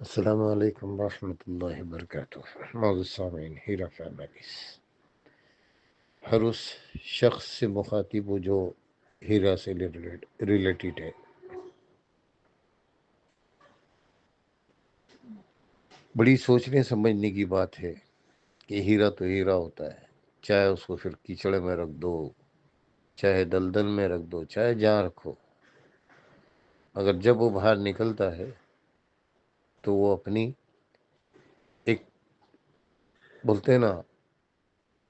السلام علیکم ورحمۃ اللہ وبرکاتہ۔ معزز سامعین، ہیرا فیملیز، ہر اس شخص سے مخاطب ہو جو ہیرا سے ریلیٹڈ ہے۔ بڑی سوچنے سمجھنے کی بات ہے کہ ہیرا تو ہیرا ہوتا ہے، چاہے اس کو پھر کیچڑ میں رکھ دو، چاہے دلدل میں رکھ دو، چاہے جہاں رکھو، اگر جب وہ باہر نکلتا ہے تو وہ اپنی ایک بولتے نا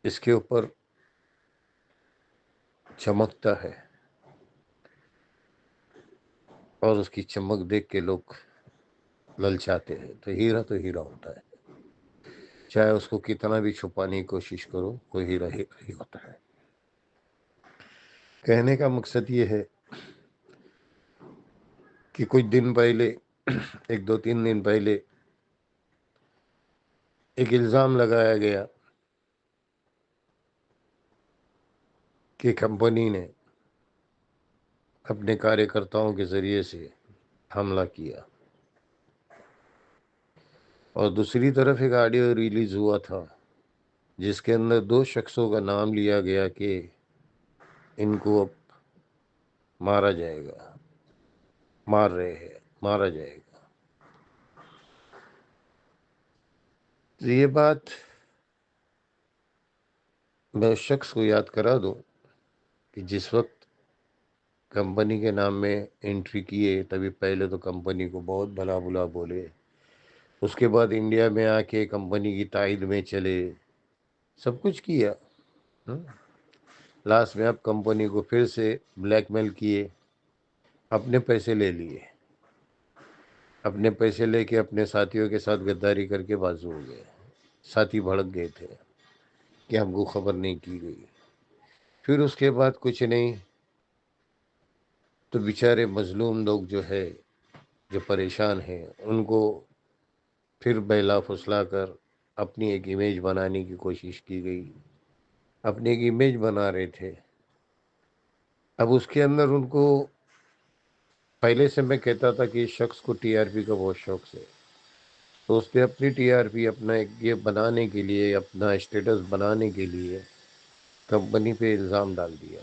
اس کے اوپر چمکتا ہے، اور اس کی چمک دیکھ کے لوگ للچاتے ہیں۔ تو ہیرا ہوتا ہے، چاہے اس کو کتنا بھی چھپانے کی کوشش کرو، وہ ہیرا ہی ہوتا ہے۔ کہنے کا مقصد یہ ہے کہ کچھ دن پہلے، ایک دو تین دن پہلے، ایک الزام لگایا گیا کہ کمپنی نے اپنے کارکرتاؤں کے ذریعے سے حملہ کیا، اور دوسری طرف ایک آڈیو ریلیز ہوا تھا جس کے اندر دو شخصوں کا نام لیا گیا کہ ان کو اب مارا جائے گا، مارا جائے گا۔ تو یہ بات میں اس شخص کو یاد کرا دوں کہ جس وقت کمپنی کے نام میں انٹری کیے، تبھی پہلے تو کمپنی کو بہت بھلا بلا بولے، اس کے بعد انڈیا میں آ کے کمپنی کی تائید میں چلے، سب کچھ کیا۔ لاسٹ میں اب کمپنی کو پھر سے بلیک میل کیے، اپنے پیسے لے لیے، اپنے پیسے لے کے اپنے ساتھیوں کے ساتھ غداری کر کے بازو ہو گئے۔ ساتھی بھڑک گئے تھے کہ ہم کو خبر نہیں کی گئی۔ پھر اس کے بعد کچھ نہیں تو بیچارے مظلوم لوگ جو پریشان ہیں، ان کو پھر بہلا پھسلا کر اپنی ایک امیج بنانے کی کوشش کی گئی۔ اپنی ایک امیج بنا رہے تھے۔ اب اس کے اندر ان کو پہلے سے میں کہتا تھا کہ اس شخص کو ٹی آر پی کا بہت شوق ہے، تو اس نے اپنی ٹی آر پی، اپنا ایک یہ بنانے کے لیے، اپنا اسٹیٹس بنانے کے لیے کمپنی پہ الزام ڈال دیا،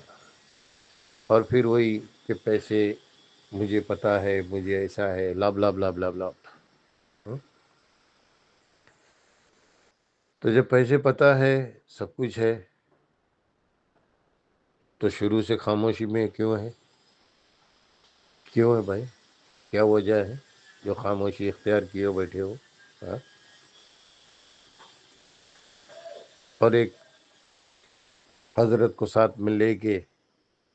اور پھر وہی کہ پیسے مجھے پتا ہے، مجھے ایسا ہے، لاب لاب لاب لاب لاب۔ تو جب پیسے پتا ہے، سب کچھ ہے، تو شروع سے خاموشی میں کیوں ہے بھائی؟ کیا وجہ ہے جو خاموشی اختیار کیے ہو بیٹھے ہو؟ اور ایک حضرت کو ساتھ میں لے کے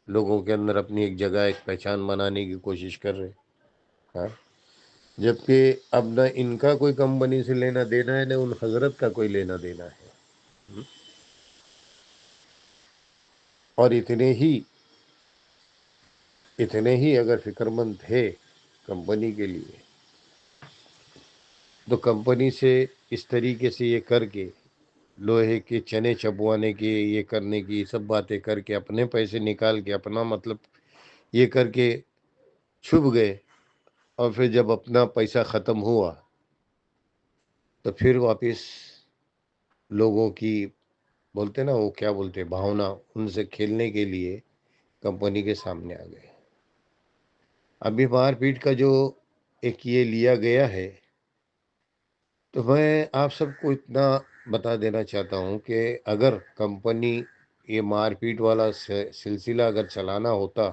لوگوں کے اندر اپنی ایک جگہ، ایک پہچان بنانے کی کوشش کر رہے، جبکہ اب نہ ان کا کوئی کمپنی سے لینا دینا ہے، نہ ان حضرت کا کوئی لینا دینا ہے۔ اور اتنے ہی اگر فکر مند تھے کمپنی کے لیے، تو کمپنی سے اس طریقے سے یہ کر کے لوہے کے چنے چبوانے کی، یہ کرنے کی سب باتیں کر کے، اپنے پیسے نکال کے، اپنا مطلب یہ کر کے چھپ گئے، اور پھر جب اپنا پیسہ ختم ہوا تو پھر واپس لوگوں کی بولتے نا، وہ کیا بولتے، بھاونا، ان سے کھیلنے کے لیے کمپنی کے سامنے آ گئے۔ ابھی مار پیٹ کا جو ایک یہ لیا گیا ہے، تو میں آپ سب کو اتنا بتا دینا چاہتا ہوں کہ اگر کمپنی یہ مار پیٹ والا سلسلہ اگر چلانا ہوتا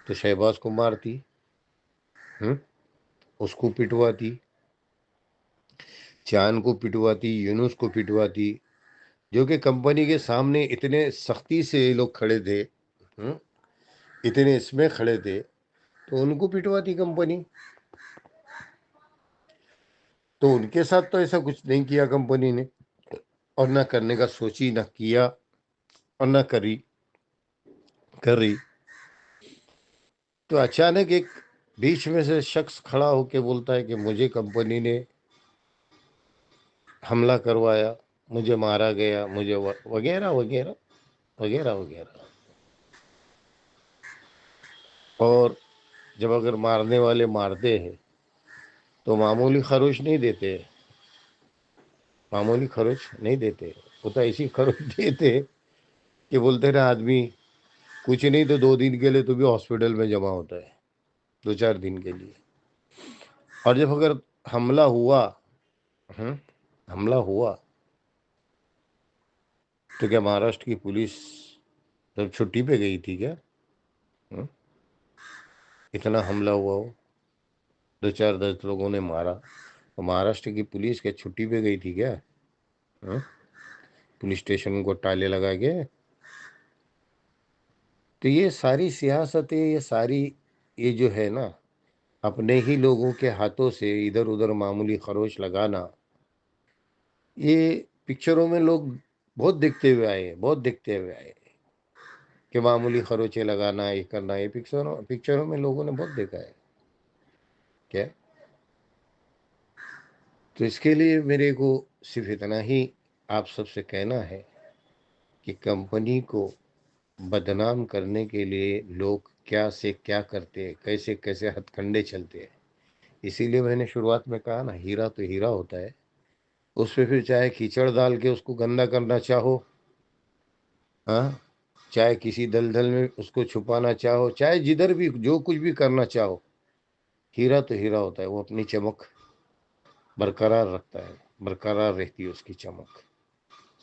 تو شہباز کو مارتی، اس کو پٹواتی، چاند کو پٹواتی، یونس کو پٹواتی، جو کہ کمپنی کے سامنے اتنے سختی سے یہ لوگ کھڑے تھے، اتنے اس میں کھڑے تھے، تو ان کو پٹواتی کمپنی۔ تو ان کے ساتھ تو ایسا کچھ نہیں کیا کمپنی نے، اور نہ کرنے کا سوچی، نہ کیا، اور نہ کر رہی۔ تو اچانک ایک بیچ میں سے شخص کھڑا ہو کے بولتا ہے کہ مجھے کمپنی نے حملہ کروایا، مجھے مارا گیا، مجھے وغیرہ وغیرہ وغیرہ وغیرہ۔ اور جب اگر مارنے والے مارتے ہیں تو معمولی خروش نہیں دیتے، معمولی خروش نہیں دیتے، وہ تو ایسی خروش دیتے کہ بولتے نا آدمی کچھ نہیں تو 2 دن کے لیے تو بھی ہاسپٹل میں جمع ہوتا ہے، 2-4 دن کے لیے۔ اور جب اگر حملہ ہوا، حملہ ہوا تو کیا مہاراشٹر کی پولیس جب چھٹی پہ گئی تھی کیا؟ اتنا حملہ ہوا ہو، 2-4-10 لوگوں نے مارا، تو مہاراشٹر کی پولیس کیا چھٹی پہ گئی تھی کیا؟ پولیس اسٹیشن کو تالے لگا کے؟ تو یہ ساری سیاستیں، یہ جو ہے نا، اپنے ہی لوگوں کے ہاتھوں سے ادھر ادھر معمولی خروش لگانا، یہ پکچروں میں لوگ بہت دیکھتے ہوئے آئے کہ معمولی خروچے لگانا، یہ کرنا، یہ پکچروں میں لوگوں نے بہت دیکھا ہے کیا۔ تو اس کے لیے میرے کو صرف اتنا ہی آپ سب سے کہنا ہے کہ کمپنی کو بدنام کرنے کے لیے لوگ کیا سے کیا کرتے ہیں، کیسے کیسے ہتھ کنڈے چلتے ہیں۔ اسی لیے میں نے شروعات میں کہا نا، ہیرا تو ہیرا ہوتا ہے، اس پہ پھر چاہے کیچڑ ڈال کے اس کو گندا کرنا چاہو، چاہے کسی دلدل میں اس کو چھپانا چاہو، چاہے جدھر بھی جو کچھ بھی کرنا چاہو، ہیرا تو ہیرا ہوتا ہے، وہ اپنی چمک برقرار رکھتا ہے، برقرار رہتی ہے اس کی چمک،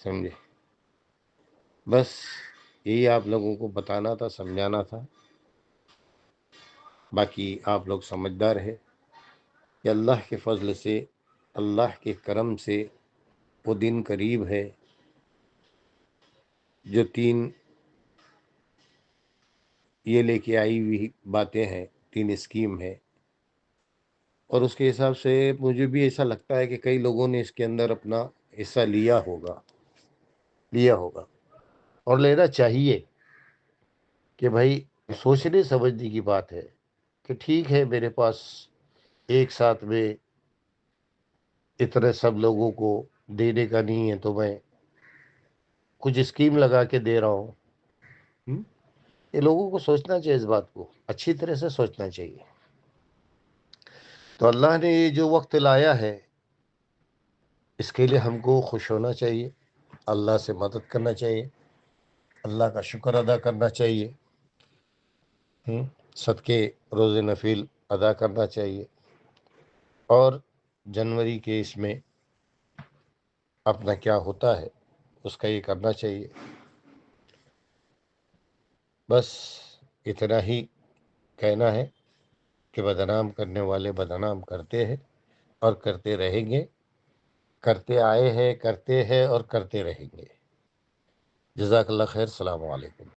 سمجھے؟ بس یہی آپ لوگوں کو بتانا تھا، سمجھانا تھا۔ باقی آپ لوگ سمجھدار ہے کہ اللہ کے فضل سے، اللہ کے کرم سے وہ دن قریب ہے جو 3 یہ لے کے آئی ہوئی باتیں ہیں، 3 اسکیم ہے، اور اس کے حساب سے مجھے بھی ایسا لگتا ہے کہ کئی لوگوں نے اس کے اندر اپنا حصہ لیا ہوگا اور لینا چاہیے، کہ بھائی سوچنے سمجھنے کی بات ہے کہ ٹھیک ہے، میرے پاس ایک ساتھ میں اتنے سب لوگوں کو دینے کا نہیں ہے تو میں کچھ اسکیم لگا کے دے رہا ہوں۔ یہ لوگوں کو سوچنا چاہیے، اس بات کو اچھی طرح سے سوچنا چاہیے۔ تو اللہ نے یہ جو وقت لایا ہے، اس کے لیے ہم کو خوش ہونا چاہیے، اللہ سے مدد کرنا چاہیے، اللہ کا شکر ادا کرنا چاہیے، صدقے روز نفل ادا کرنا چاہیے، اور جنوری کے اس میں اپنا کیا ہوتا ہے اس کا یہ کرنا چاہیے۔ بس اتنا ہی کہنا ہے کہ بدنام کرنے والے بدنام کرتے ہیں اور کرتے رہیں گے، کرتے آئے ہیں، کرتے ہیں اور کرتے رہیں گے۔ جزاک اللہ خیر، السلام علیکم۔